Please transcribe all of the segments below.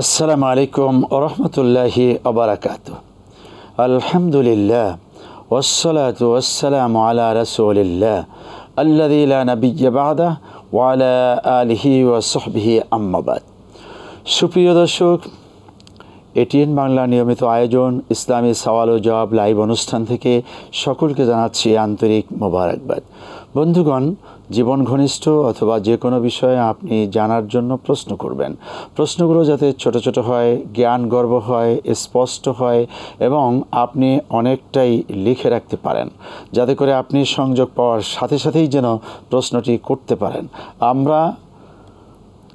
আসসালামু আলাইকুম ওয়া রাহমাতুল্লাহি ওয়া বারাকাতুহু। আলহামদুলিল্লাহ ওয়াসসালাতু ওয়াসসালামু আলা রাসূলিল্লাহ আল্লাযী লা নাবিয়্যা বা'দাহু ওয়া আলা আলিহি ওয়া সাহবিহি আম্মা বাদ। সুপ্রিয় দর্শক, এটিএন বাংলা নিয়মিত আয়োজন ইসলামী সওয়াল ও জবাব লাইভ অনুষ্ঠান থেকে সকলকে জানাচ্ছি আন্তরিক মোবারকবাদ। বন্ধুগণ, জীবন ঘনিষ্ঠ অথবা যে কোনো বিষয়ে আপনি জানার জন্য প্রশ্ন করবেন। প্রশ্নগুলো যাতে ছোট ছোট হয়, জ্ঞানগর্ভ হয়, স্পষ্ট হয় এবং আপনি অনেকটাই লিখে রাখতে পারেন, যাতে করে আপনি সংযোগ পাওয়ার সাথে সাথেই যেন প্রশ্নটি করতে পারেন। আমরা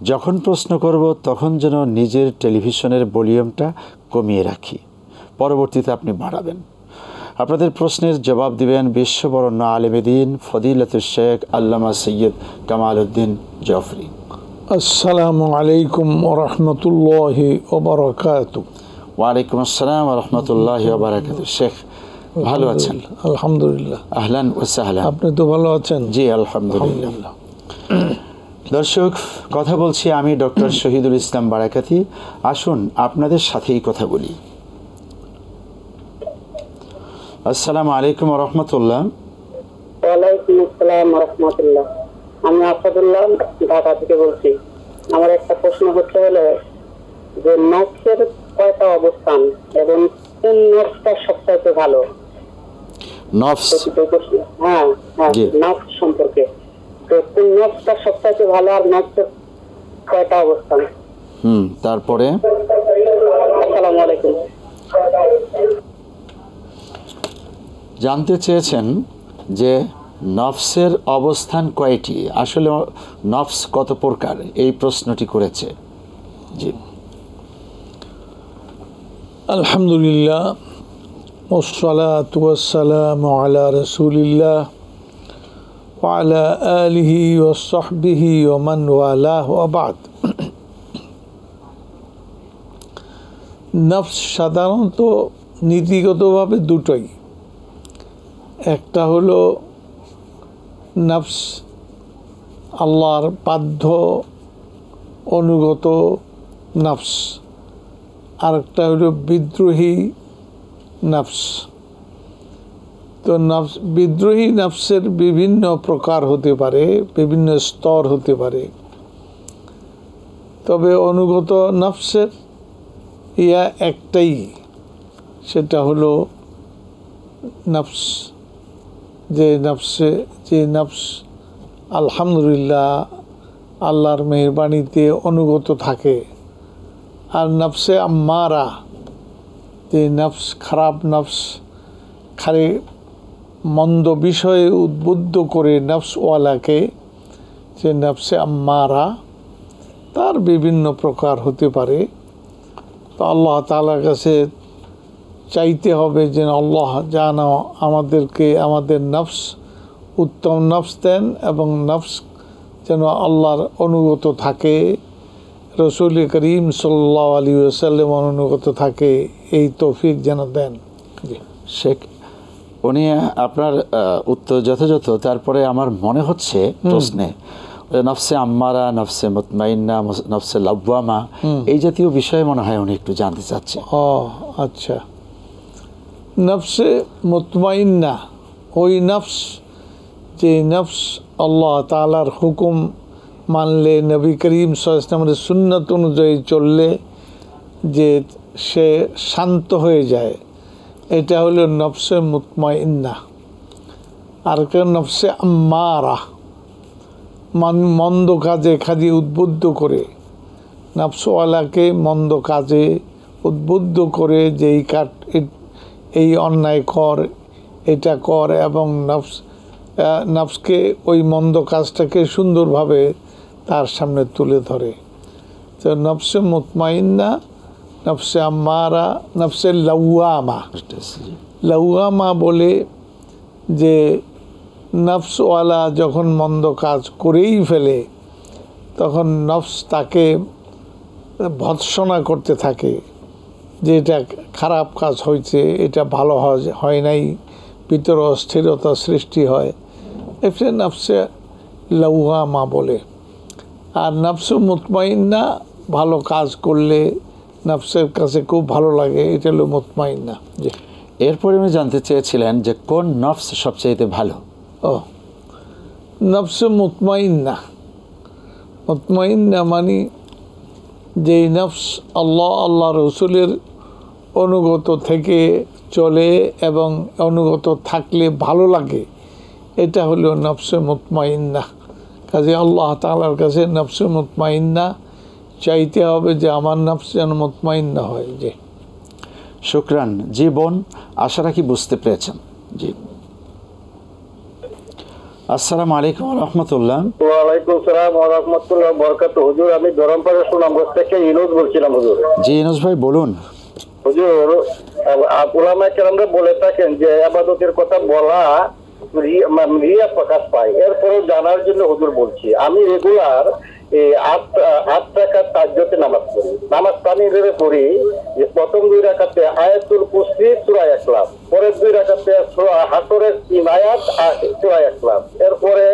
যখন প্রশ্ন করব তখন যেন নিজের টেলিভিশনের ভলিউমটা কমিয়ে রাখি, পরবর্তীতে আপনি বাড়াবেন। আপনাদের প্রশ্নের জবাব দিবেন বিশ্ববরণ্য আলেমে দ্বীন ফদিলাতুশ শেখ আল্লামা সৈয়দ কামাল উদ্দিন জাফরি। আসসালামু আলাইকুম ওয়া রাহমাতুল্লাহি ওয়া বারাকাতুহু। ওয়া আলাইকুম আসসালাম ওয়া রাহমাতুল্লাহি ওয়া বারাকাতুহু। শেখ, ভালো আছেন? আলহামদুলিল্লাহ। আহলান ওয়া সাহলান। আপনি তো ভালো আছেন? জি আলহামদুলিল্লাহ। দর্শক, কথা বলছি আমি ডক্টর শহীদুল ইসলাম বারাকাতি। আসুন আপনাদের সাথেই কথা বলি। আসসালামু আলাইকুম ওয়া রাহমাতুল্লাহ। ওয়ালাইকুম আসসালাম ওয়া রাহমাতুল্লাহ। আমি আসাদুল্লাহ, ঢাকা থেকে বলছি। আমার একটা প্রশ্ন হচ্ছে হলো যে নফসের কয়টা অবস্থান এবং কোন নফসটা সবচাইতে ভালো? নফস? হ্যাঁ, নফস সম্পর্কে। তো কোন নফসটা সবচাইতে ভালো আর নফসের কয়টা অবস্থান? তারপরে আসসালামু আলাইকুম। জানতে চেয়েছেন যে নফসের অবস্থান কয়টি, আসলে নফস কত প্রকার, এই প্রশ্নটি করেছে। জি, আলহামদুলিল্লাহ ওয়াসসালাতু ওয়াসসালামু আলা রাসূলিল্লাহ ওয়া আলা আলিহি ওয়া সাহবিহি ওয়া মান ওয়ালাহু ওয়া বা'দ। নফস সাধারণত নীতিগতভাবে দুটোই। একটা হলো নফস আল্লাহর বাধ্য অনুগত নফস, আরেকটা হলো বিদ্রোহী নফস। তো নফস, বিদ্রোহী নফসের বিভিন্ন প্রকার হতে পারে, বিভিন্ন স্তর হতে পারে। তবে অনুগত নফসের ইয়া একটাই, সেটা হলো নফস যে নফস আলহামদুলিল্লাহ আল্লাহর মেহেরবানিতে অনুগত থাকে। আর নফসে আম্মারা, যে নফস খারাপ নফস, খালি মন্দ বিষয়ে উদ্বুদ্ধ করে নফসওয়ালাকে, যে নফসে আম্মারা, তার বিভিন্ন প্রকার হতে পারে। তো আল্লাহ তাআলার কাছে চাইতে হবে যে আল্লাহ যেন আমাদেরকে আমাদের নফস উত্তম নফস দেন এবং নফস যেন আল্লাহর অনুগত থাকে, রসুল করিম সাল্লাল্লাহু আলাইহি ওয়াসাল্লাম অনুগত থাকে, এই তৌফিক যেন দেন। শেখ, উনি আপনার উত্তর যথাযথ। তারপরে আমার মনে হচ্ছে প্রশ্নে নফসে আম্মারা, নফসে মুতমাইন্না, নফসে লাওয়ামা, এই জাতীয় বিষয়ে মনে হয় উনি একটু জানতে চাচ্ছে। ও আচ্ছা, নফসে মুতমাইন্না ওই নফস, যে নফস আল্লাহ তাআলার হুকুম মানলে, নবী করিম সাল্লাল্লাহু আলাইহি ওয়াসাল্লামের সুন্নাত অনুযায়ী চললে যে সে শান্ত হয়ে যায়, এটা হলো নফসে মুতমাইন্না। আর কেউ নফসে আম্মারা, মন্দ কাজে খালি উদ্বুদ্ধ করে, নফসওয়ালাকে মন্দ কাজে উদ্বুদ্ধ করে যে এই অন্যায় কর, এটা কর, এবং নফসকে ওই মন্দ কাজটাকে সুন্দরভাবে তার সামনে তুলে ধরে। তো নফসে মুতমাইন্না, নফসে আম্মারা, নফসে লাওয়ামা বলে যে নফসওয়ালা যখন মন্দ কাজ করেই ফেলে তখন নফস তাকে ভৎসনা করতে থাকে যে এটা খারাপ কাজ হয়েছে, এটা ভালো হয় নাই, ভিতরে অস্থিরতা সৃষ্টি হয়। এটা নফসে লাওয়ামা বলে। আর নফসে মুতমাইন্না ভালো কাজ করলে নফসের কাছে খুব ভালো লাগে, এটা হলো মুতমাইন্না। জি। এরপরে আমি জানতে চেয়েছিলেন যে কোন নফস সবচেয়ে ভালো? ও, নফসে মুতমাইন্না, মুতমাইন্না মানে যেই নফস আল্লাহ রসুলের অনুগত থেকে চলে এবং অনুগত থাকলে ভালো লাগে, এটা হলো নফসে মুতমাইন্না। কাজে আল্লাহ তাআলার কাছে নফসে মুতমাইন্না চাইতে হবে যে আমার নফস যেন মুতমাইন্না হয়। যে শুকরান। জি বোন, আশা রাখি বুঝতে পেরেছেন। জি, আসসালামু আলাইকুম ওয়া রাহমাতুল্লাহ। ওয়ালাইকুম আসসালাম ওয়া রাহমাতুল্লাহি ওয়া বারাকাতুহু। হুজুর, আমি ধরমপাড়া সুনামগঞ্জ থেকে ইনুস বলছিলাম। হুজুর। জি ইনুস ভাই বলুন। হুজুর, উলামায়ে কেরামরা বলে থাকেন যে ইবাদতের কথা বলা রিয়া প্রকাশ পায়। এরপরে জানার জন্য হুজুর বলছি, আমি রেগুলার আট রাকাত তাহাজ্জুদে নামাজ পড়ি। নামাজ পানি ভেবে পড়ি যে প্রথম 2 রাকাতে আয়াতুল কুরসি সূরা ইখলাস, পরের 2 রাকাতে সূরা হাসরের 3 আয়াত সূরা ইখলাস, এরপরে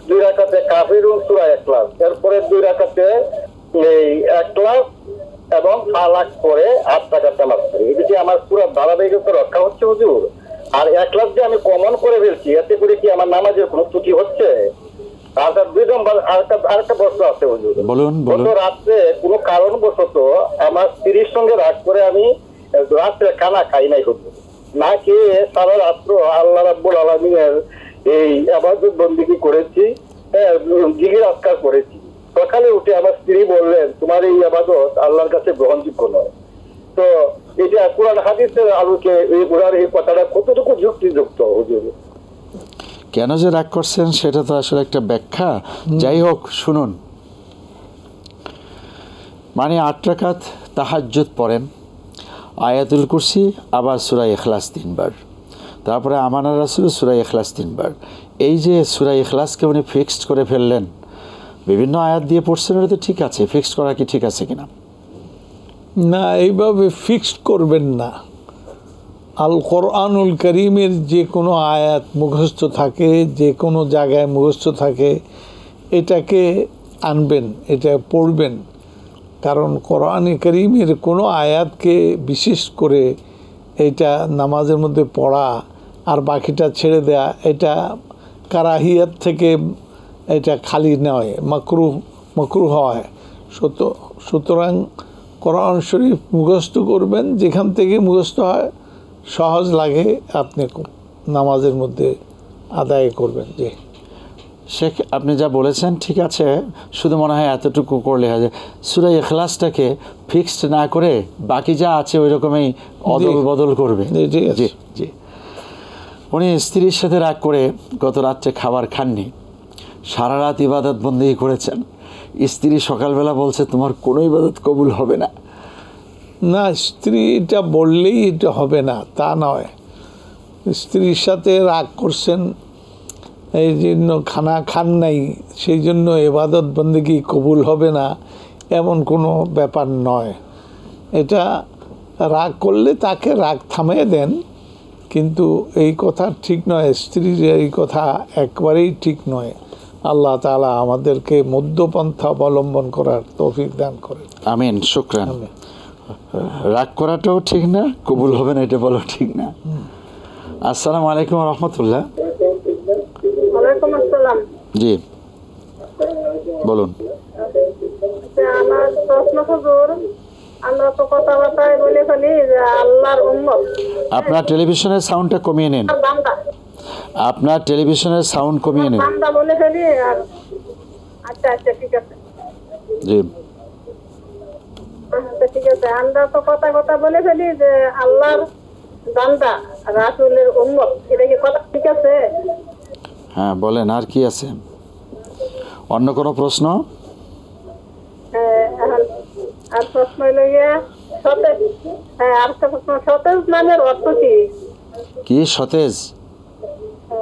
2 রাকাতে কাফিরুন সূরা ইখলাস, এরপরে 2 রাকাতে এই ইখলাস এবং ফালাক করে 8 রাকাত নামাজ পড়ি। এদিকে আমার পুরো ধারাবাহিকতা রক্ষা হচ্ছে হুজুর। আর ইখলাস যে আমি কমন করে ফেলছি, এতে করে কি আমার নামাজের কোনো ত্রুটি হচ্ছে? আরেকটা 2 নম্বর আরেকটা প্রশ্ন আছে হুজুর। বলুন বলুন। রাত্রে কোনো কারণবশত আমার স্ত্রীর সঙ্গে রাগ করে আমি রাত্রে খানা খাই নাই হুজুর। না খেয়ে সারা রাত্র আল্লাহ রাব্বুল আলামিনের এই ইবাদত বন্দেগী করেছি, জিকির আজকার করেছি। সকালে উঠে আমার স্ত্রী বললেন, তোমার এই ইবাদত আল্লাহর কাছে গ্রহণযোগ্য নয়। তো এটা কোরআন হাদিসের আলোকে এই কথাটা কতটুকু যুক্তিযুক্ত হুজুর? কেন যে রাগ করছেন সেটা তো আসলে একটা ব্যাখ্যা। যাই হোক, শুনুন। মানে 8 রাকাত তাহাজ্জুদ পড়েন, আয়াতুল কুরসি, আবার সূরা ইখলাস 3 বার, তারপরে আমানা রাসূল সূরা ইখলাস 3 বার। এই যে সূরা ইখলাসকে উনি ফিক্সড করে ফেললেন, বিভিন্ন আয়াত দিয়ে পড়ছেন, এটা তো ঠিক আছে। ফিক্সড করা কি ঠিক আছে কিনা? না, এইভাবে ফিক্সড করবেন না। আল কোরআনুল করিমের যে কোনো আয়াত মুখস্থ থাকে, যে কোনো জায়গায় মুখস্থ থাকে, এটাকে আনবেন, এটা পড়বেন। কারণ কোরআনে করিমের কোনো আয়াতকে বিশেষ করে এটা নামাজের মধ্যে পড়া আর বাকিটা ছেড়ে দেয়া, এটা কারাহিয়াত থেকে এটা খালি নয়, মাকরুহ হয়। সুতরাং কোরআন শরীফ মুখস্থ করবেন, যেখান থেকে মুখস্থ হয় সহজ লাগে আপনি নামাজের মধ্যে আদায় করবেন। যে শেখ, আপনি যা বলেছেন ঠিক আছে, শুধু মনে হয় এতটুকু করলে হয় যে সূরা ইখলাসটাকে ফিক্সড না করে বাকি যা আছে ওই রকমই অদল বদল করবে। জি জি। উনি স্ত্রীর সাথে রাগ করে গত রাত্রে খাবার খাননি, সারা রাত ইবাদত বন্দেগী করেছেন। স্ত্রী সকালবেলা বলছে তোমার কোনো ইবাদত কবুল হবে না। না, স্ত্রীটা বললেই এটা হবে না তা নয়। স্ত্রীর সাথে রাগ করছেন, এই জন্য খানা খান নাই, সেই জন্য ইবাদত বন্দেগী কবুল হবে না, এমন কোনো ব্যাপার নয়। এটা রাগ করলে তাকে রাগ থামিয়ে দেন, কিন্তু এই কথা ঠিক নয়। স্ত্রীর এই কথা একবারেই ঠিক নয়। আল্লাহ তাআলা আমাদেরকে মধ্যপন্থা অবলম্বন করার তৌফিক দান করেন। আমিন। শুকরান। রাগ করাটাও ঠিক না, কবুল হবে না এটা বলা ঠিক না। আসসালামু আলাইকুম ওয়া রাহমাতুল্লাহ। ওয়ালাইকুম আসসালাম। জি বলুন। আমার প্রশ্ন হুজুর, আমরা তো কথাবার্তায় বলে ফেলি যে আল্লাহর উম্মত। আপনার টেলিভিশনের সাউন্ডটা কমিয়ে নিন। আপনার টেলিভিশনের সাউন্ড কমিয়ে নিন। বান্দা বলে ফেলি। আর আচ্ছা আচ্ছা ঠিক আছে। জি আচ্ছা ঠিক আছে, আমরা তো কথা বলে ফেলি যে আল্লাহর বান্দা, রাসূলের উম্মত, এটা কি কথা ঠিক আছে? হ্যাঁ বলেন, আর কি আছে? অন্য কোনো প্রশ্ন? আর প্রশ্ন হইল সতেজ। হ্যাঁ, আরেকটা প্রশ্ন, সতেজ নামের অর্থ কি? কি সতেজ?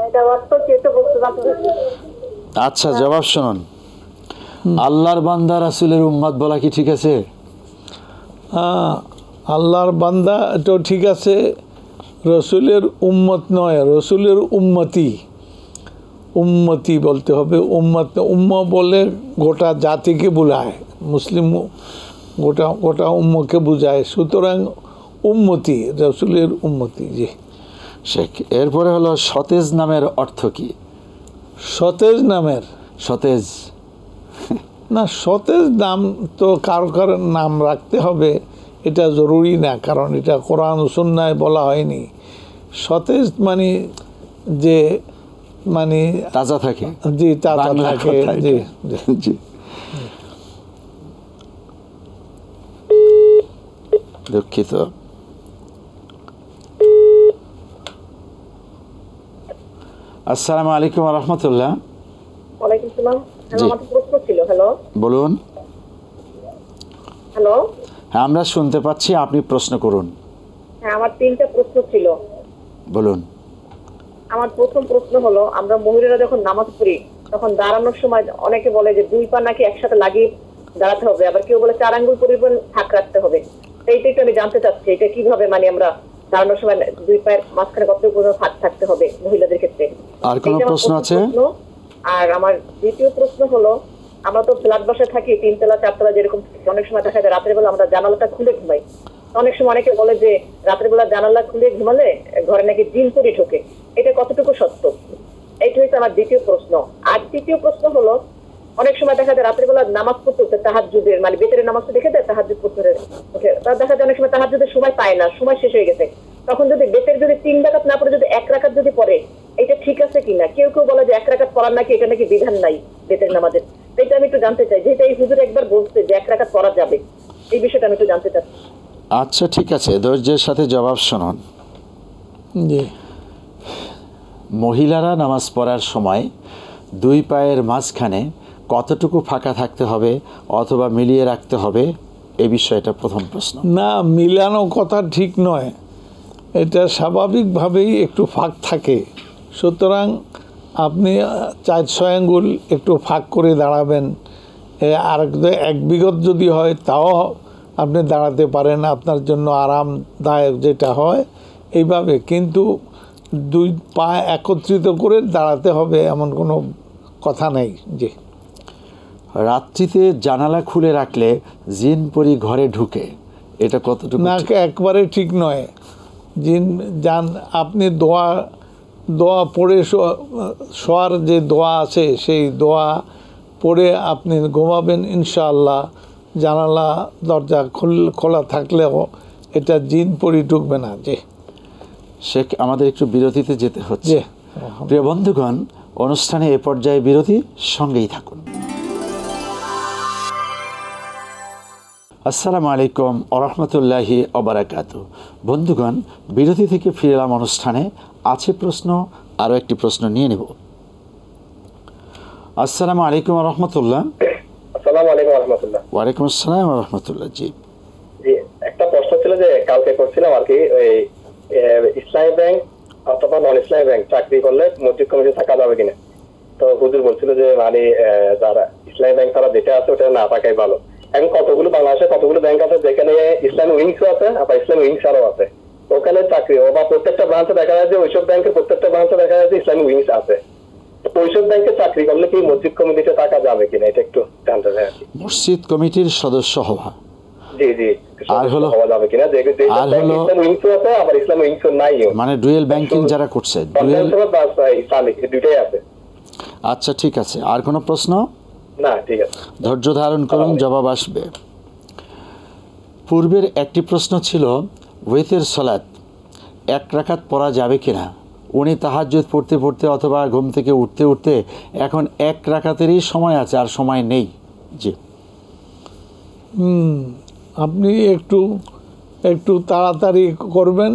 এটা অর্থ কি একটু বলতে পারবেন? আচ্ছা জবাব শুনুন। আল্লাহর বান্দা রাসূলের উম্মত বলা কি ঠিক আছে? হ্যাঁ, আল্লাহর বান্দা তো ঠিক আছে, রসুলের উম্মত নয়, রসুলের উম্মতি বলতে হবে। উম্মত উম্মা বলে গোটা জাতিকে বোঝায়, মুসলিম গোটা গোটা উম্মকে বুঝায়, সুতরাং উম্মতি, রাসূলের উম্মতি। জি শেখ, এরপরে হলো সতেজ নামের অর্থ কি? সতেজ নামের, সতেজ না সতেজ নাম তো কারো কারো নাম রাখতে হবে এটা জরুরি না, কারণ এটা কোরআন ও সুন্নায় বলা হয়নি। সতেজ মানে যে মানে তাজা থাকে, জি তাজা বাংলা থাকে। কথা জি এটা। জি দুঃখিত। আসসালামু আলাইকুম ওয়া রাহমাতুল্লাহ। ওয়ালাইকুম সালাম। জি। আমার প্রশ্ন ছিল। হ্যালো বলুন। হ্যালো হ্যাঁ, আমরা শুনতে পাচ্ছি, আপনি প্রশ্ন করুন। হ্যাঁ, আমার 3টা প্রশ্ন ছিল। বলুন। আমার প্রথম প্রশ্ন হলো, আমরা মহিলারা যখন নামাজ পড়ি তখন দাঁড়ানোর সময় অনেকে বলে যে 2 পা নাকি একসাথে লাগিয়ে দাঁড়াতে হবে, আবার কেউ বলে 4 আঙ্গুল পরিমাণ ফাঁক রাখতে হবে। এইটাই তো আমি জানতে চাচ্ছি, এটা কিভাবে মানে আমরা দাঁড়ানোর সময় 2 পায়ের মাঝখানে কতটুকু পরিমাণ ফাঁক থাকতে হবে মহিলাদের ক্ষেত্রে? আর কোনো এইটা আমার প্রশ্ন প্রথম আছে? প্রশ্ন। আর আমার দ্বিতীয় প্রশ্ন হলো, আমরা তো ফ্ল্যাট বাসায় থাকি, 3 তলা 4 তলা যেরকম, অনেক সময় দেখা যায় রাতের বেলা আমরা জানালাটা খুলে ঘুমাই। অনেক সময় অনেকে বলে যে রাতের বেলা জানালা খুলে ঘুমালে ঘরে নাকি জিন পরি ঢোকে, এটা কতটুকু সত্য? এইটা হচ্ছে আমার দ্বিতীয় প্রশ্ন। আর তৃতীয় প্রশ্ন হলো, অনেক সময় দেখা যায় রাতের বেলা নামাজ পড়তে হচ্ছে তাহাজ্জুদের, মানে বেতের নামাজটা দেখে যায় তাহাজ্জুদ পড়তে ওঠে, তার দেখা যায় অনেক সময় তাহাজ্জুদের সময় পায় না, সময় শেষ হয়ে গেছে, তখন যদি বেতের যদি 3 রাকাত না পড়ে যদি 1 রাকাত যদি পড়ে, এটা ঠিক আছে কিনা? কেউ কেউ বলে যে 1 রাকাত পড়ার নাকি এটা নাকি বিধান নাই বেতের নামাজের। এটা আমি একটু জানতে চাই, যেহেতু এই হুজুর একবার বলছে যে 1 রাকাত পড়া যাবে, এই বিষয়টা আমি একটু জানতে চাচ্ছি। আচ্ছা ঠিক আছে, ধৈর্যের সাথে জবাব শুনুন। জি মহিলারা নামাজ পড়ার সময় 2 পায়ের মাঝখানে কতটুকু ফাঁকা থাকতে হবে অথবা মিলিয়ে রাখতে হবে, এই বিষয়টা প্রথম প্রশ্ন। না, মিলানো কথা ঠিক নয়, এটা স্বাভাবিকভাবেই একটু ফাঁক থাকে। সুতরাং আপনি 4-6 আঙ্গুল একটু ফাঁক করে দাঁড়াবেন। আর 1 বিঘত যদি হয় তাও আপনি দাঁড়াতে পারেন, আপনার জন্য আরামদায়ক যেটা হয় এইভাবে। কিন্তু 2 পা একত্রিত করে দাঁড়াতে হবে এমন কোনো কথা নেই। জি রাত্রিতে জানালা খুলে রাখলে জিন পরি ঘরে ঢুকে, এটা কতটুকু না, ঠিক? একবারে ঠিক নয়। জিন যান, আপনি দোয়া পড়ে শোয়ার যে দোয়া আছে সেই দোয়া পড়ে আপনি ঘুমাবেন ইনশাআল্লাহ। জানালা দরজা খোলা থাকলেও এটা জিন পরি ঢুকবে না। যে শেখ, আমাদের একটু বিরতিতে যেতে হচ্ছে। যে প্রিয় বন্ধুগণ, অনুষ্ঠানে এ পর্যায়ে বিরতি, সঙ্গেই থাকুন। আসসালামু আলাইকুম ওরহমতুল্লাহি ওবারাকাতু। বন্ধুগণ, বিরতি থেকে ফিরে এলাম অনুষ্ঠানে। আছে প্রশ্ন, আরও একটি প্রশ্ন নিয়ে নেব। আসসালামু আলাইকুম রহমতুল্লাহ। আসসালামু আলাইকুম রহমতুল্লাহ। ওয়ালাইকুম আসসালাম রহমতুল্লাহ। জি জি, একটা প্রশ্ন ছিল যে কালকে করছিলাম আর কি, ওই ইসলামী ব্যাংক অথবা নন ইসলামী ব্যাংক চাকরি করলে মসজিদ কমিটি থাকা যাবে কিনা। তো হুজুর বলছিল যে মানে যারা ইসলামী ব্যাংক তারা যেটা আছে ওটা না থাকাই ভালো। এখন কতগুলো বাংলাদেশে কতগুলো ব্যাংক আছে যেখানে ইসলামী উইংসও আছে, আবার ইসলামী উইংস আরও আছে, ওখানে চাকরি বা প্রত্যেকটা ব্রাঞ্চে দেখা যায় যে ওইসব ব্যাংকের প্রত্যেকটা ব্রাঞ্চে দেখা যায় যে ইসলামী উইংস আছে। ওইসব ব্যাংকে চাকরি করলে কি মসজিদ কমিটিতে থাকা যাবে কিনা, এটা একটু জানতে চাই আর কি। মসজিদ কমিটির সদস্য হওয়া, জি জি, আর হলো হওয়া যাবে কিনা, যে আর হলো ইসলাম উইংস আছে আবার ইসলাম উইংস নাইও, মানে ডুয়েল ব্যাংকিং যারা করছে, ডুয়েল। ইসলামিক দুইটাই আছে। আচ্ছা ঠিক আছে, আর কোনো প্রশ্ন? না, ঠিক আছে, ধৈর্য ধারণ করুন, জবাব আসবে। পূর্বের একটি প্রশ্ন ছিল ওয়েতের সলাত 1 রাকাত পড়া যাবে কিনা। উনি তাহাজ্জুদ পড়তে পড়তে অথবা ঘুম থেকে উঠতে উঠতে এখন 1 রাকাতেরই সময় আছে, আর সময় নেই। জি আপনি একটু তাড়াতাড়ি করবেন।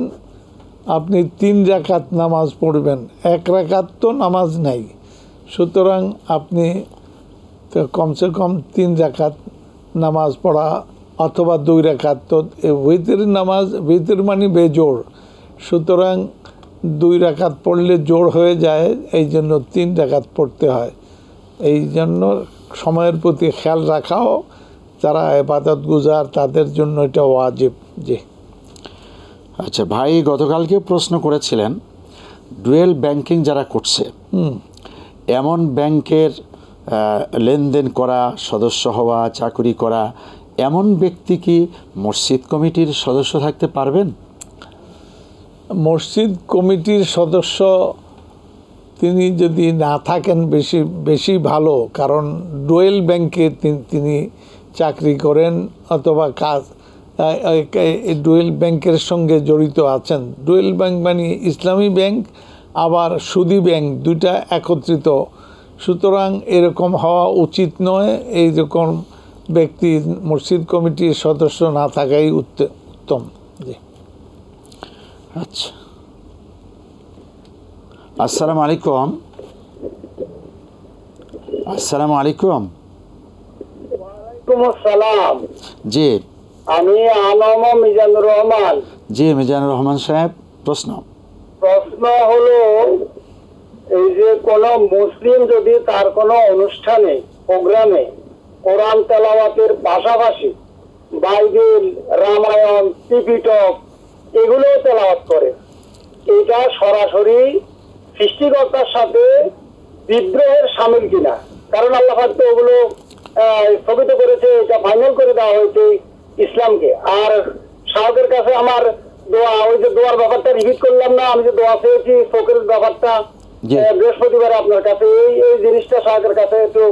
আপনি 3 রাকাত নামাজ পড়বেন, 1 রাকাত তো নামাজ নেই। সুতরাং আপনি তো কমসে কম 3 রাকাত নামাজ পড়া অথবা 2 রাকাত। তো উইতের নামাজ, উইতের মানে বেজোড়, সুতরাং 2 রাকাত পড়লে জোড় হয়ে যায়, এই জন্য 3 রাকাত পড়তে হয়। এই জন্য সময়ের প্রতি খেয়াল রাখাও যারা ইবাদত গুজার তাদের জন্য এটা ওয়াজিব। জি আচ্ছা ভাই, গতকালকে প্রশ্ন করেছিলেন ডুয়েল ব্যাংকিং যারা করছে, এমন ব্যাংকের লেনদেন করা, সদস্য হওয়া, চাকুরি করা, এমন ব্যক্তি কি মসজিদ কমিটির সদস্য থাকতে পারবেন? মসজিদ কমিটির সদস্য তিনি যদি না থাকেন বেশি ভালো, কারণ ডোয়েল ব্যাংকে তিনি চাকরি করেন অথবা কাজ ডোয়েল ব্যাংকের সঙ্গে জড়িত আছেন। ডোয়েল ব্যাংক মানে ইসলামী ব্যাংক আবার সুদী ব্যাংক, দুইটা একত্রিত। সুতরাং এরকম হওয়া উচিত নয়। এইরকম ব্যক্তি মসজিদ কমিটির সদস্য না থাকাই উত্তম। জি, আচ্ছা, আসসালামু আলাইকুম। আসসালামু আলাইকুম। ওয়ালাইকুম আসসালাম। জি, আমি আনম মিজানুর রহমান। জি মিজানুর রহমান সাহেব, প্রশ্ন হলো, এই যে কোন মুসলিম যদি তার কোন অনুষ্ঠানে প্রোগ্রামে কোরআন তেলাওয়াতের পাশাপাশি বাইবেল, রামায়ণ, ত্রিপিটক এগুলো তেলাওয়াত করে, এটা সরাসরি সৃষ্টিকর্তার সাথে বিদ্রোহের সামিল কিনা? কারণ আল্লাহ পাক তো ওগুলো স্থগিত করেছে, এটা ফাইনাল করে দেওয়া হয়েছে ইসলামকে। আর শাহদের কাছে আমার দোয়া, ওই যে দোয়ার ব্যাপারটা রিপিট করলাম না, আমি যে দোয়া পেয়েছি ফোকের ব্যাপারটা বৃহস্পতিবারে আপনার কাছে, এই জিনিসটা শাহদের কাছে একটু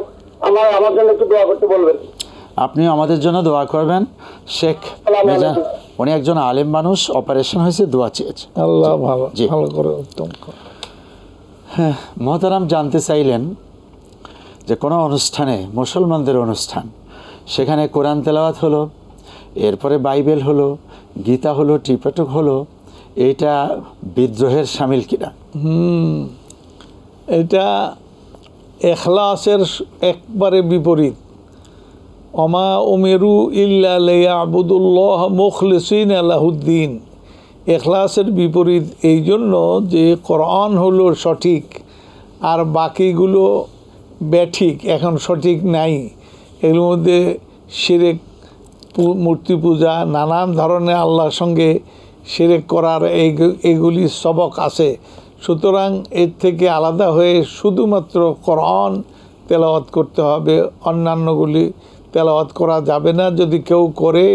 আমার জন্য একটু দোয়া করতে বলবেন। আপনিও আমাদের জন্য দোয়া করবেন। শেখ মিজান উনি একজন আলেম মানুষ, অপারেশন হয়েছে, দোয়া চেয়েছে। আল্লাহ ভালো করে উত্তম করে। হ্যাঁ, মহতারাম জানতে চাইলেন যে কোনো অনুষ্ঠানে, মুসলমানদের অনুষ্ঠান, সেখানে কোরআন তেলাওয়াত হলো, এরপরে বাইবেল হলো, গীতা হলো, ত্রিপিটক হলো, এটা বিদ্রোহের সামিল কিনা? এটা এখলাসের একবারে বিপরীত। ওমা উমিরু ইল্লা লিয়াবুদুল্লাহ মুখলিসিনা লাহুদ্দিন। এখলাসের বিপরীত এই জন্য যে কোরআন হলো সঠিক আর বাকিগুলো ব্যাঠিক, এখন সঠিক নাই। এগুলোর মধ্যে শিরক, মূর্তি পূজা, নানান ধরনের আল্লাহর সঙ্গে শিরক করার এইগুলি সবক আছে। সুতরাং এর থেকে আলাদা হয়ে শুধুমাত্র কোরআন তেলাওয়াত করতে হবে, অন্যান্যগুলি তেলাওয়াত করা যাবে না। যদি কেউ করে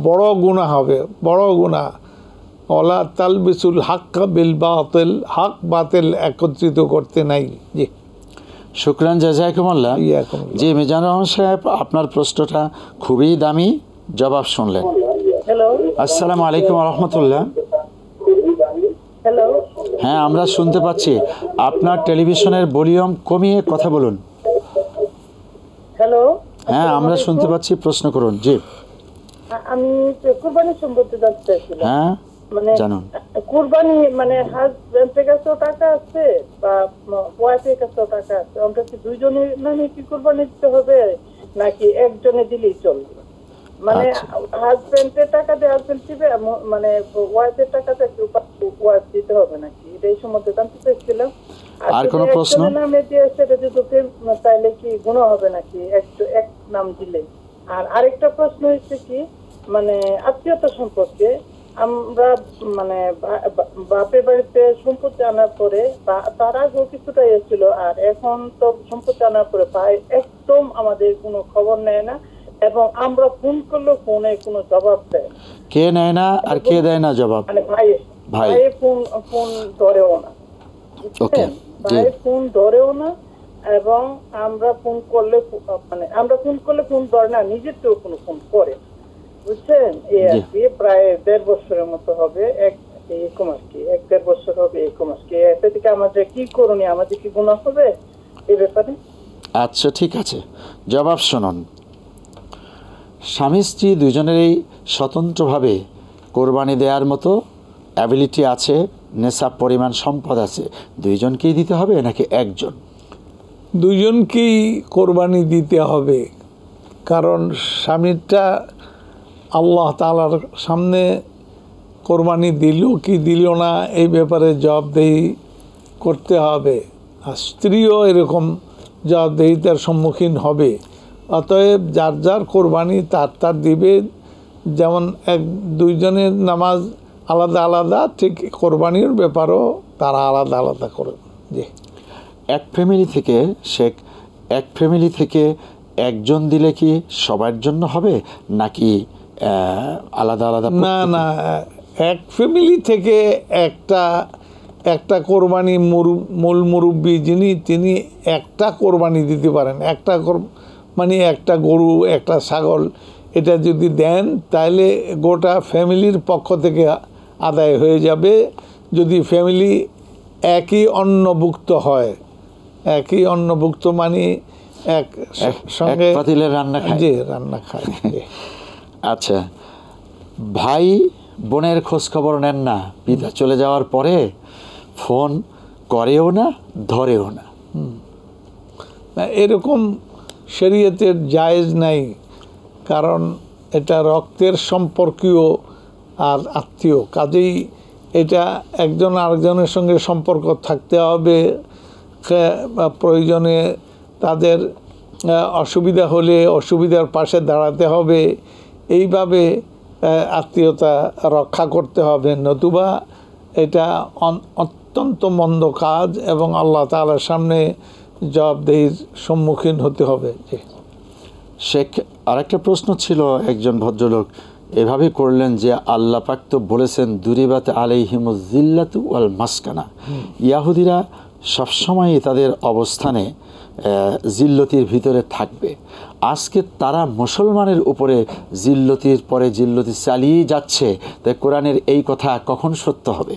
বড় গুনাহ হবে, বড় গুনাহ। ওয়ালা তালবিসুল হক বিল বাতিল, হক বাতিল একত্রিত করতে নাই। জি, শুকরান, জাযাকুমুল্লাহ। জি মিজানুর রহমান সাহেব, আপনার প্রশ্নটা খুবই দামি, জবাব শুনলেন। হ্যালো, আসসালামু আলাইকুম ওয়া রাহমাতুল্লাহ। হ্যালো, হ্যাঁ, আমরা শুনতে পাচ্ছি। আপনার টেলিভিশনের ভলিউম কমিয়ে কথা বলুন। হ্যালো। হ্যাঁ, আমরা শুনতে পাচ্ছি, প্রশ্ন করুন। জি, আমি কুরবানি সম্পর্কে জানতে চাইছিলাম। হ্যাঁ মানে জানুন। কুরবানি মানে হাজবেন্ডের কাছেও টাকা আছে বা ওয়াইফের কাছেও টাকা আছে, আমরা কি দুইজনের নামে কি কুরবানি দিতে হবে নাকি একজনে দিলেই চলবে? মানে হাজবেন্ডের টাকা দিয়ে হাজবেন্ড দিবে, মানে ওয়াইফের টাকা দিয়ে ওয়াইফ দিতে হবে নাকি? এই সম্বন্ধে জানতে চাইছিলাম। আর কোনো প্রশ্ন? নামে দিয়ে সেটা যদি তাইলে কি গুনাহ হবে নাকি এক নাম দিলে? আর আরেকটা প্রশ্ন হচ্ছে কি, মানে আত্মীয়তা সম্পর্কে আমরা মানে বাপের বাড়িতে সম্পত্তি আনার পরে তার আগেও কিছুটা ছিল, আর এখন তো সম্পত্তি আনার পরে ভাই একদম আমাদের কোনো খবর নেয় না, এবং আমরা ফোন করলেও ফোনে কোনো জবাব দেয়। কে নেয় না আর কে দেয় না জবাব? মানে ভাই ফোন ধরেও না, ভাই ফোন ধরেও না, এবং আমরা ফোন করলে ফোন ধরে না, নিজের তো কোনো ফোন করে, বুঝছেন? এই আর কি, প্রায় 1.5 বছরের মতো হবে, এরকম আর কি, 1-1.5 বছর হবে এরকম আর কি। এতে থেকে আমাদের কি করণীয়, আমাদের কি গুনাহ হবে এই ব্যাপারে? আচ্ছা, ঠিক আছে, জবাব শুনুন। স্বামী স্ত্রী দুজনেরই স্বতন্ত্রভাবে কোরবানি দেওয়ার মতো অ্যাবিলিটি আছে, নেশাব পরিমাণ সম্পদ আছে। দুইজনকেই দিতে হবে নাকি একজন? দুইজনকেই কোরবানি দিতে হবে, কারণ স্বামীটা আল্লাহ তাআলার সামনে কোরবানি দিল কি দিল না এই ব্যাপারে জবাবদেহি করতে হবে, আর স্ত্রীও এরকম জবাবদেহিতার সম্মুখীন হবে। অতএব যার যার কোরবানি তার দিবে। যেমন দুইজনের নামাজ আলাদা আলাদা, ঠিক কোরবানির ব্যাপারও তারা আলাদা আলাদা করে। জি, এক ফ্যামিলি থেকে একজন দিলে কি সবার জন্য হবে নাকি আলাদা আলাদা? না না, এক ফ্যামিলি থেকে একটা কোরবানি মূল মুরব্বী যিনি তিনি একটা কোরবানি দিতে পারেন। মানে একটা গরু, একটা ছাগল, এটা যদি দেন তাহলে গোটা ফ্যামিলির পক্ষ থেকে আদায় হয়ে যাবে। যদি ফ্যামিলি একই অন্নভুক্ত হয়, একই অন্নভুক্ত মানে এক সঙ্গে পাতিলে রান্না খায়। জি, রান্না খায়। আচ্ছা, ভাই বোনের খোঁজ খবর নেন না, পিতা চলে যাওয়ার পরে ফোন করেও না, ধরেও না। এরকম শরীয়তের জায়েজ নাই, কারণ এটা রক্তের সম্পর্কীয় আর আত্মীয়। কাজেই এটা একজন আরেকজনের সঙ্গে সম্পর্ক থাকতে হবে। প্রয়োজনে তাদের অসুবিধা হলে অসুবিধার পাশে দাঁড়াতে হবে। এইভাবে আত্মীয়তা রক্ষা করতে হবে, নতুবা এটা অত্যন্ত মন্দ কাজ এবং আল্লাহ তাআলার সামনে জবাবদিহির সম্মুখীন হতে হবে। শেখ, আরেকটা প্রশ্ন ছিল, একজন ভদ্রলোক এভাবে করলেন যে আল্লাহ পাক তো বলেছেন দুরিবাত আলাইহিমুজ জিল্লাতু ওয়াল মাসকানা, ইয়াহুদিরা সবসময় তাদের অবস্থানে জিল্লতির ভিতরে থাকবে। আজকে তারা মুসলমানের উপরে জিল্লতির পরে জিল্লতি চালিয়ে যাচ্ছে, তাই কোরআনের এই কথা কখন সত্য হবে?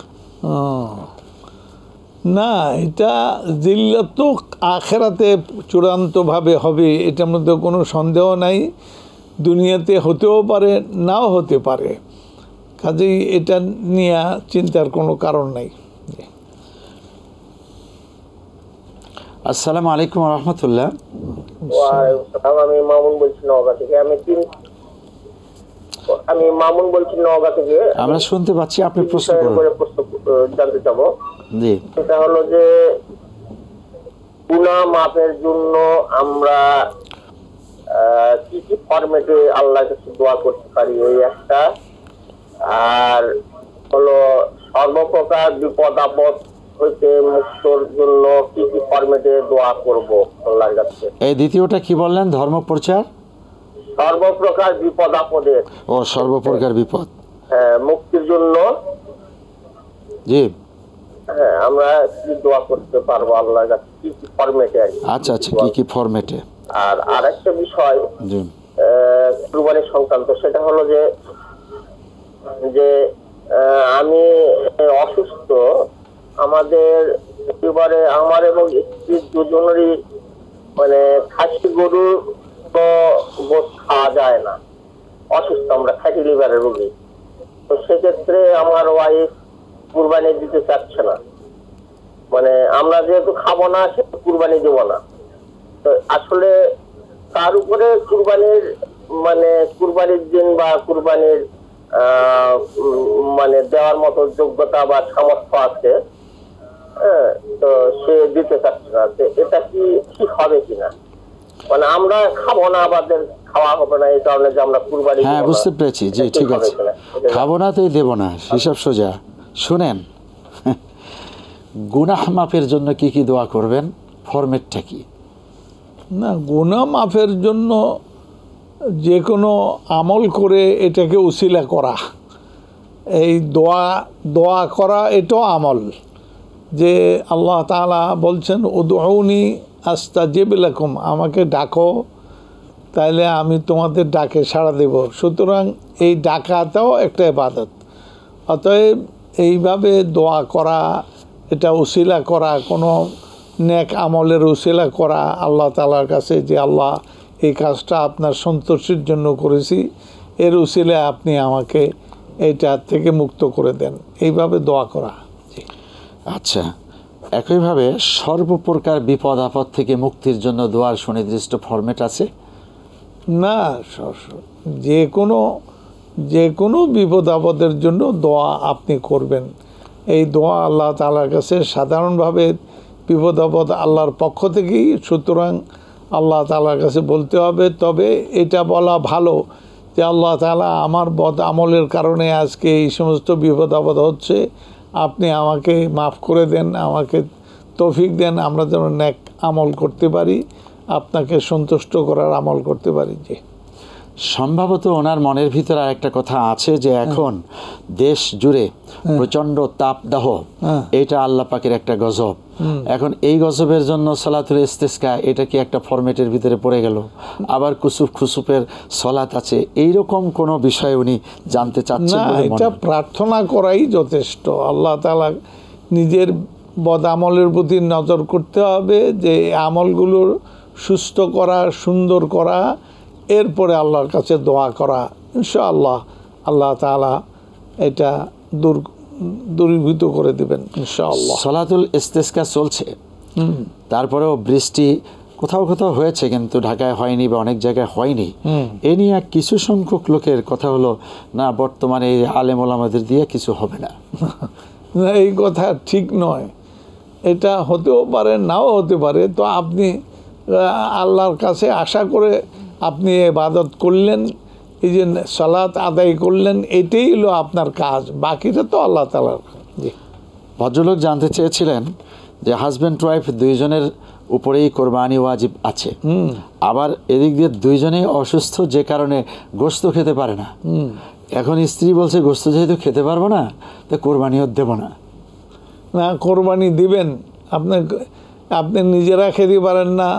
না, এটা জিল্লাত তো আখেরাতে চূড়ান্তভাবে হবে, এটার মধ্যে কোনো সন্দেহ নাই। দুনিয়াতে হতেও পারে, নাও হতে পারে। কাজেই এটা নিয়ে চিন্তার কোনো কারণ নাই। আসসালামু আলাইকুম রহমতুল্লাহ। আমি মামুন বলছি নওগাঁ থেকে। আমি মামুন বলছি নওগাঁ থেকে। আমরা শুনতে পাচ্ছি, আপনি প্রশ্ন করুন। জানতে চাবো, জি, সেটা হলো যে গুনাহ মাফের জন্য আমরা কি কি ফরম্যাটে আল্লাহর কাছে দোয়া করতে পারি, এই একটা। আর হলো সর্বপ্রকার বিপদ আপদ হইতে মুক্তর জন্য কি কি ফরম্যাটে দোয়া করব আল্লাহর কাছে। এই দ্বিতীয়টা কি বললেন? ধর্ম প্রচার, সর্বপ্রকার বিপদ আপদের, ও সর্বপ্রকার বিপদ, হ্যাঁ, মুক্তির জন্য। জি, হ্যাঁ, আমরা কি দোয়া করতে পারবো আল্লাহর কাছে, কি কি ফরম্যাটে? আচ্ছা আচ্ছা, কি কি ফরম্যাটে? আর আরেকটা বিষয় জি, কুরবানির সংক্রান্ত, সেটা হলো যে আমি অসুস্থ, আমাদের পরিবারে আমার এবং স্ত্রী দুজনেরই মানে খাসি গরু তো গোশ খাওয়া যায় না, অসুস্থ, আমরা ফ্যাটি লিভারের রোগী। তো সেক্ষেত্রে আমার ওয়াইফ কুরবানি দিতে চাচ্ছে না, মানে আমরা যেহেতু খাবো না সেহেতু কুরবানি দেবো না। তো আসলে তার উপরে কুরবানির দিন বা কুরবানির মানে দেওয়ার মতো যোগ্যতা বা সামর্থ্য আছে, হ্যাঁ, তো সে দিতে চাচ্ছে না। এটা কি ঠিক হবে কিনা? মানে আমরা খাবো না, আমাদের খাওয়া হবে না, এই কারণে যে আমরা কুরবানি, হ্যাঁ বুঝতে পেরেছি, জি ঠিক আছে, খাবো না তাই দেবো না, হিসাব সোজা। শুনেন, গুনাহ মাফের জন্য কি কি দোয়া করবেন, ফরম্যাটটা কি? না, গুনাহ মাফের জন্য যে কোনো আমল করে এটাকে উসিলা করা, এই দোয়া করা, এটাও আমল। যে আল্লাহ তাআলা বলছেন উদউনি আস্তাজিব লাকুম, আমাকে ডাকো তাইলে আমি তোমাদের ডাকে সাড়া দেব। সুতরাং এই ডাকাটাও একটা ইবাদত। অতএব এইভাবে দোয়া করা, এটা উসিলা করা, কোনো নেক আমলের উসিলা করা আল্লাহ তাআলার কাছে, যে আল্লাহ এই কাজটা আপনার সন্তোষের জন্য করেছি, এর উসিলে আপনি আমাকে এইটা থেকে মুক্ত করে দেন, এইভাবে দোয়া করা। আচ্ছা, একইভাবে সর্বপ্রকার বিপদ আপদ থেকে মুক্তির জন্য দোয়ার সুনির্দিষ্ট ফরম্যাট আছে? না, যে কোনো বিপদ আপদের জন্য দোয়া আপনি করবেন। এই দোয়া আল্লাহ তাআলার কাছে সাধারণভাবে বিপদ আপদ আল্লাহর পক্ষ থেকেই, সুতরাং আল্লাহ তাআলার কাছে বলতে হবে। তবে এটা বলা ভালো যে আল্লাহ তাআলা আমার বদ আমলের কারণে আজকে এই সমস্ত বিপদ আপদ হচ্ছে, আপনি আমাকে মাফ করে দেন, আমাকে তৌফিক দেন, আমরা যেন নেক আমল করতে পারি। আপনাকে সন্তুষ্ট করার আমল করতে পারি। যে সম্ভবত ওনার মনের ভিতরে আর একটা কথা আছে যে এখন দেশ জুড়ে প্রচন্ড তাপদাহ, এটা আল্লাহ পাকের একটা গজব। এখন এই গজবের জন্য সালাতুল ইস্তিসকা এটা কি একটা ফরম্যাটের ভিতরে পড়ে গেল? আবার কুসুফ খুসুফের সলাত আছে, এইরকম কোনো বিষয় উনি জানতে চাচ্ছেন না, বলে এটা প্রার্থনা করাই যথেষ্ট। আল্লাহ তাআলা নিজের বদ আমলের প্রতি নজর করতে হবে, যে আমলগুলোর সুস্থ করা, সুন্দর করা, এরপরে আল্লাহর কাছে দোয়া করা। ইনশাআল্লাহ আল্লাহ তাআলা এটা দূরীভূত করে দেবেন ইনশাআল্লাহ। সলাতুল ইস্তিসকা চলছে, তারপরেও বৃষ্টি কোথাও কোথাও হয়েছে, কিন্তু ঢাকায় হয়নি বা অনেক জায়গায় হয়নি। এ নিয়ে কিছু সংখ্যক লোকের কথা হলো, না বর্তমানে এই আলেম ওলামাদের দিয়ে কিছু হবে না। না, এই কথা ঠিক নয়। এটা হতেও পারে, নাও হতে পারে। তো আপনি আল্লাহর কাছে আশা করে আপনি ইবাদত করলেন, এই যে সালাত আদায় করলেন, এটাই হলো আপনার কাজ, বাকিটা তো আল্লাহ তাআলার। জি, ভদ্রলোক জানতে চেয়েছিলেন যে হাজব্যান্ড ওয়াইফ দুইজনের উপরেই কোরবানি ওয়াজিব আছে, আবার এদিক দিয়ে দুইজনেই অসুস্থ, যে কারণে গোশত খেতে পারে না। এখন স্ত্রী বলছে গোশত যেহেতু খেতে পারবো না, তো কোরবানিও দেব না। না, কোরবানি দিবেন। আপনি নিজেরা খেতে পারেন না,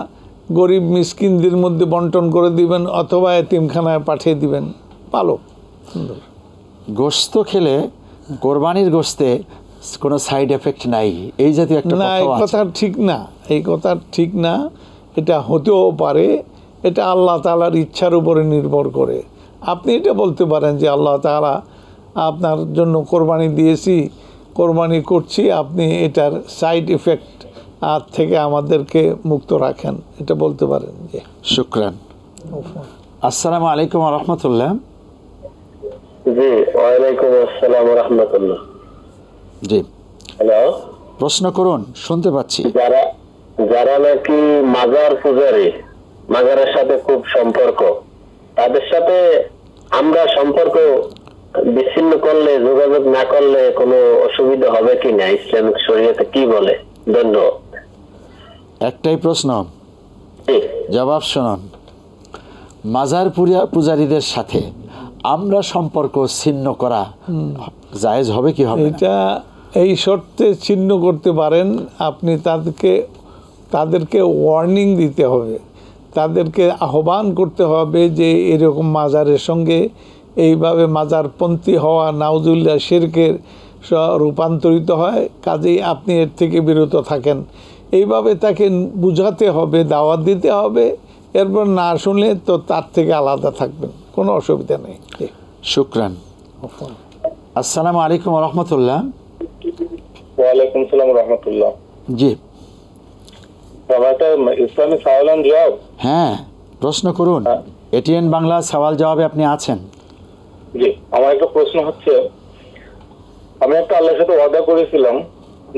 গরিব মিসকিনদের মধ্যে বন্টন করে দিবেন, অথবা এতিমখানায় পাঠিয়ে দিবেন। ভালো, সুন্দর। গোশত খেলে কোরবানির গোশতে কোনো সাইড এফেক্ট নাই, এই জাতীয় একটা না, এই কথা ঠিক না, এই কথা ঠিক না। এটা হতেও পারে, এটা আল্লাহ তাআলার ইচ্ছার উপরে নির্ভর করে। আপনি এটা বলতে পারেন যে আল্লাহ তাআলা আপনার জন্য কোরবানি দিয়েছি, কোরবানি করছি, আপনি এটার সাইড ইফেক্ট থেকে আমাদেরকে মুক্ত রাখেন, এটা বলতে পারেন। যে শুকরান। আসসালামু আলাইকুম ওয়া রাহমাতুল্লাহ। জি, ওয়ালাইকুম আসসালাম ওয়া রাহমাতুল্লাহ। জি, হ্যালো, প্রশ্ন করুন, শুনতে পাচ্ছি। যারা নাকি মাজার পূজারী, মাজারের সাথে খুব সম্পর্ক, তাদের সাথে আমরা সম্পর্ক বিচ্ছিন্ন করলে, যোগাযোগ না করলে কোনো অসুবিধা হবে কিনা, ইসলামিক শরীয়তে কি বলে? ধন্যবাদ। একটাই প্রশ্ন, জবাব শুনুন। মাজার পূজারীদের সাথে আমরা সম্পর্ক ছিন্ন করা জায়েজ হবে কি হবে না? এটা এই শর্তে ছিন্ন করতে পারেন। আপনি তাদেরকে ওয়ার্নিং দিতে হবে, তাদেরকে আহ্বান করতে হবে যে এরকম মাজারের সঙ্গে এইভাবে মাজারপন্থী হওয়া নাউজুবিল্লাহ শিরকের রূপান্তরিত হয়, কাজেই আপনি এর থেকে বিরত থাকেন। এইভাবে তাকে বুঝাতে হবে, দাওয়াত দিতে হবে। এরপর না শুনলে তো তার থেকে আলাদা থাকবেন, কোনো অসুবিধা নেই। শুকরান। আসসালামু আলাইকুম ওয়া রাহমাতুল্লাহ। ওয়ালাইকুম আসসালাম ওয়া রাহমাতুল্লাহ। জি, ইসলামিক সওয়াল জবাব। হ্যাঁ, প্রশ্ন করুন। এটিএন বাংলা সওয়াল জবাবে আপনি আছেন। জি, আমার একটা প্রশ্ন হচ্ছে, আমি একটা আল্লাহর সাথে ওয়াদা করেছিলাম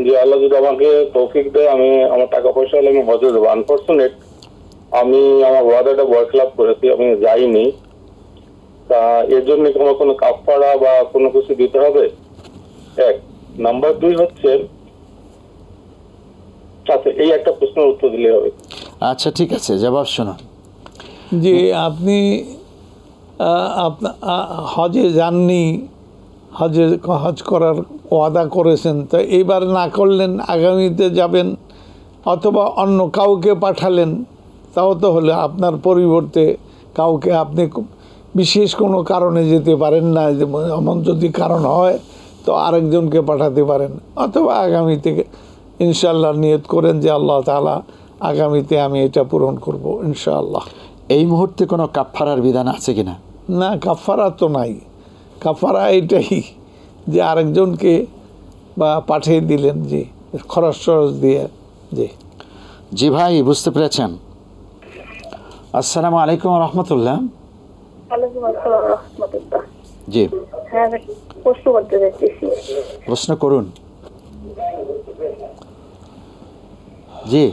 যে আল্লাহ যদি আমাকে তৌফিক দেয়, আমি আমার টাকা পয়সা হলে আমি হজে দেবো। আনফরচুনেট আমি আমার ওয়াদাটা বরখলাপ করেছি, আমি যাইনি। তা এর জন্য কি আমার কোনো কাফারা বা কোনো কিছু দিতে হবে? এক নাম্বার 2 হচ্ছে, আচ্ছা এই একটা প্রশ্নের উত্তর দিলে হবে। আচ্ছা ঠিক আছে, জবাব শুনুন। যে আপনি হজে যাননি, হজ করার ওয়াদা করেছেন, তো এইবার না করলেন, আগামীতে যাবেন, অথবা অন্য কাউকে পাঠালেন, তাও তো হলে আপনার পরিবর্তে কাউকে আপনি বিশেষ কোনো কারণে যেতে পারেন না, এমন যদি কারণ হয় তো আরেকজনকে পাঠাতে পারেন, অথবা আগামী থেকে ইনশাআল্লাহ নিয়ত করেন যে আল্লাহ তাআলা আগামীতে আমি এটা পূরণ করব ইনশাআল্লাহ। এই মুহূর্তে কোনো কাফারার বিধান আছে কিনা? না, কাফারা তো নাই। কাফারা এটাই যে আরেকজনকে বা পাঠিয়ে দিলেন, জি, খরচ দিয়ে। জি জি ভাই, বুঝতে পেরেছেন। আসসালামু আলাইকুম ওয়া রাহমাতুল্লাহ। ওয়ালাইকুম আসসালাম ওয়া রাহমাতুল্লাহ। জি, হ্যাঁ, প্রশ্ন করতে চাইতেছি। প্রশ্ন করুন। জি,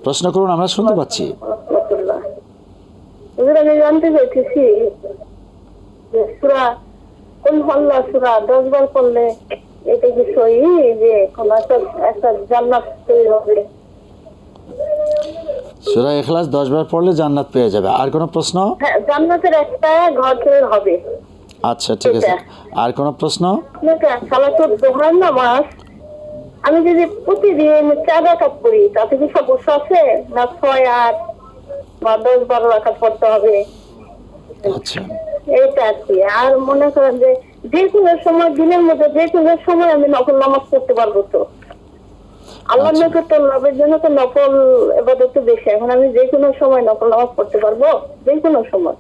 প্রশ্ন করুন, আমরা শুনতে পাচ্ছি। আমি জানতে চাইতেছি যে সূরা কুল আল্লাহ সূরা 10 বার পড়লে এটা কি সহিহ যে কোন একটা জান্নাত তৈরি হবে? সূরা ইখলাস 10 বার পড়লে জান্নাত পেয়ে যাবে। আর কোনো প্রশ্ন? হ্যাঁ, জান্নাতের একটা ঘর তৈরি হবে। আচ্ছা ঠিক আছে, আর কোনো প্রশ্ন? সালাতুল দুহার নামাজ আমি যদি প্রতিদিন 4 রাকাত পড়ি তাতে কি সমস্যা আছে, না 6, 8 বা 10, 12 রাকাত পড়তে হবে? আচ্ছা, এইটা আর কি। আর মনে করেন যে যে কোনো সময়, দিনের মধ্যে যে কোনো সময় আমি নফল নামাজ পড়তে পারবো তো? আল্লাহর নৈকট্য লাভের জন্য তো নফল ইবাদত তো বেশি। এখন আমি যে কোনো সময় নফল নামাজ পড়তে পারবো? যে কোনো সময়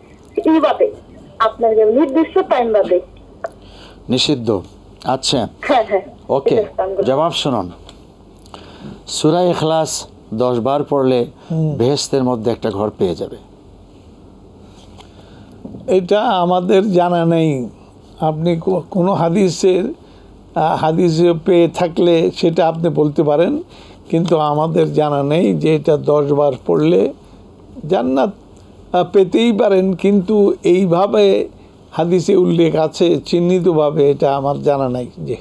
এই বাদে, আপনার নির্দিষ্ট টাইম বাদে? নিষিদ্ধ। আচ্ছা, হ্যাঁ হ্যাঁ, ওকে, জবাব শুনুন। সূরা ইখলাস 10 বার পড়লে বেহেশতের মধ্যে একটা ঘর পেয়ে যাবে। এটা আমাদের জানা নেই। আপনি কোনো হাদিসে পেয়ে থাকলে সেটা আপনি বলতে পারেন, কিন্তু আমাদের জানা নেই যে এটা 10 বার পড়লে জান্নাত পেতেই পারেন, কিন্তু এইভাবে হাদিসে উল্লেখ আছে চিহ্নিতভাবে, এটা আমার জানা নাই। যে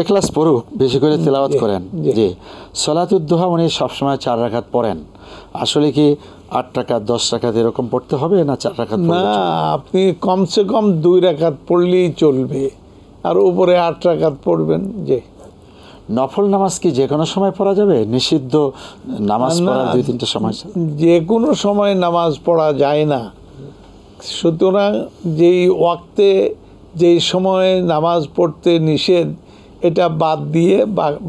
ইখলাস পড়ুক, বেশি করে তেলাওয়াত করেন। জি, সালাতুদ দুহা উনি সবসময় 4 রাকাত পড়েন। আসলে কি 8 রাকাত 10 রাকাত এরকম পড়তে হবে, না 4 রাকাত? না, আপনি কমসে কম 2 রাকাত পড়লেই চলবে, আর উপরে 8 রাকাত পড়বেন। যে নফল নামাজ কি যে কোনো সময় পড়া যাবে? নিষিদ্ধ নামাজ পড়ার 2-3টা সময়? যে কোনো সময় নামাজ পড়া যায় না। সুতরাং যেই ওয়াক্তে, যেই সময়ে নামাজ পড়তে নিষেধ, এটা বাদ দিয়ে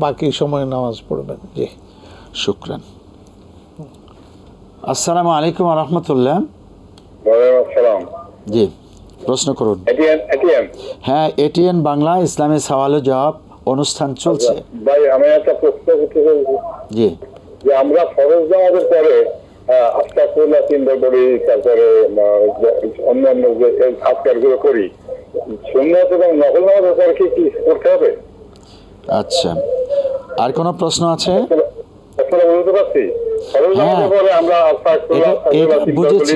বাকি সময় নামাজ পড়বেন। জি, শুকরান। আসসালামু আলাইকুম ওয়া রাহমাতুল্লাহ। ওয়ালাইকুম আসসালাম। জি, প্রশ্ন করুন। এটিএম হ্যাঁ, এটিএন বাংলা ইসলামী সওয়াল ও জবাব অনুষ্ঠান চলছে। ভাই, আমি একটা প্রশ্ন করতে চাই। জি, যে আমরা ফরজ নামাজের পরে আস্তাগফিরুল্লাহ 3 বার পড়ি, তারপরে অন্যান্য যে আজকারগুলো করি, সুন্নাত এবং নফল নামাজের পরে কি করতে হবে? আচ্ছা, আর কোনো প্রশ্ন আছে? আসলে বুঝতে পারছি, ফরজ নামাজের পরে আমরা আস্তাগফিরুল্লাহ বুঝেছি।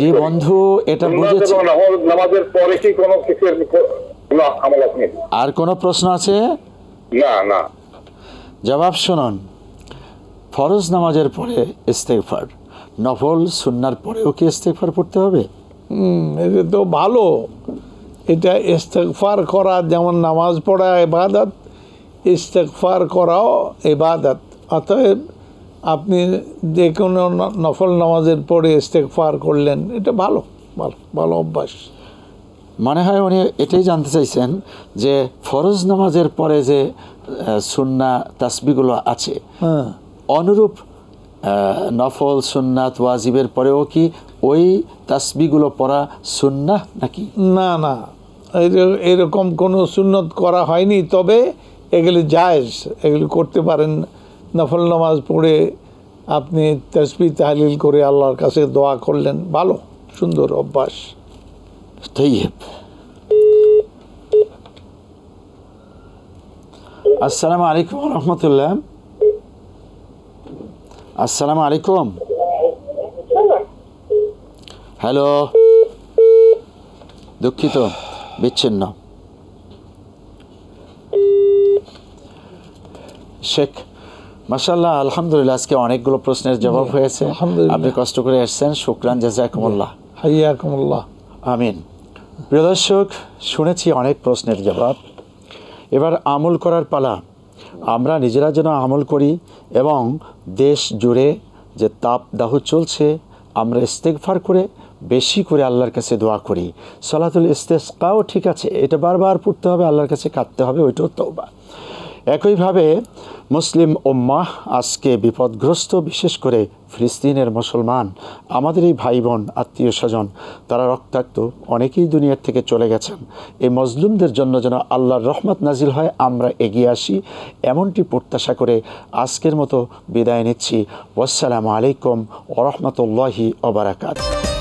জি বন্ধু, এটা বুঝেছি। নামাজের পরে কি কোনো কিছু আমল আছে? আর কোনো প্রশ্ন আছে? না না। জবাব শুনুন। ফরজ নামাজের পরে ইস্তেগফার, নফল সুন্নার পরেও কি ইস্তেগফার পড়তে হবে? এটা তো ভালো। এটা ইস্তেগফার করা যেমন নামাজ পড়া ইবাদত, ইস্তেগফার করাও ইবাদত। অতএব আপনি যে কোনো নফল নামাজের পরে ইস্তেগফার করলেন, এটা ভালো ভালো ভালো অভ্যাস। মনে হয় উনি এটাই জানতে চাইছেন যে ফরজ নামাজের পরে যে সুন্না তাসবিহগুলো আছে, অনুরূপ নফল সুন্নাত ওয়াজিবের পরেও কি ওই তাসবিহগুলো পড়া সুন্নাহ নাকি? না না, এরকম কোনো সুন্নত করা হয়নি, তবে এগুলি জায়েজ, এগুলি করতে পারেন। নফল নামাজ পড়ে আপনি তাসবিহ তাহলিল করে আল্লাহর কাছে দোয়া করলেন, ভালো সুন্দর অভ্যাস। তাইয়্যিব। আসসালামু আলাইকুম ওয়া রাহমাতুল্লাহ। আসসালামু আলাইকুম। হ্যালো, দুঃখিত, বিচ্ছিন্ন। শেখ, মাশাআল্লাহ, আলহামদুলিল্লাহ, আজকে অনেকগুলো প্রশ্নের জবাব হয়েছে। আপনি কষ্ট করে এসেছেন, শুকরান, জাযাকুমুল্লাহ। হাইয়াকুমুল্লাহ। আমিন। প্রিয় দর্শক, শুনেছি অনেক প্রশ্নের জবাব। এবার আমল করার পালা। আমরা নিজেরা যেন আমল করি এবং দেশ জুড়ে যে তাপদাহ চলছে, আমরা ইস্তেগফার করে বেশি করে আল্লাহর কাছে দোয়া করি। সালাতুল ইস্তেসকাও ঠিক আছে, এটা বারবার পড়তে হবে, আল্লাহর কাছে কাঁদতে হবে, ওইটাও তওবা। একইভাবে মুসলিম উম্মাহ আজকে বিপদগ্রস্ত, বিশেষ করে ফিলিস্তিনের মুসলমান, আমাদের এই ভাই বোন আত্মীয় স্বজন, তারা রক্তাক্ত, অনেকেই দুনিয়ার থেকে চলে গেছেন। এই মজলুমদের জন্য যেন আল্লাহর রহমত নাজিল হয়, আমরা এগিয়ে আসি, এমনটি প্রত্যাশা করে আজকের মতো বিদায় নিচ্ছি। ওয়াসসালামু আলাইকুম ওয়া রাহমাতুল্লাহি ওয়া বারাকাতুহু।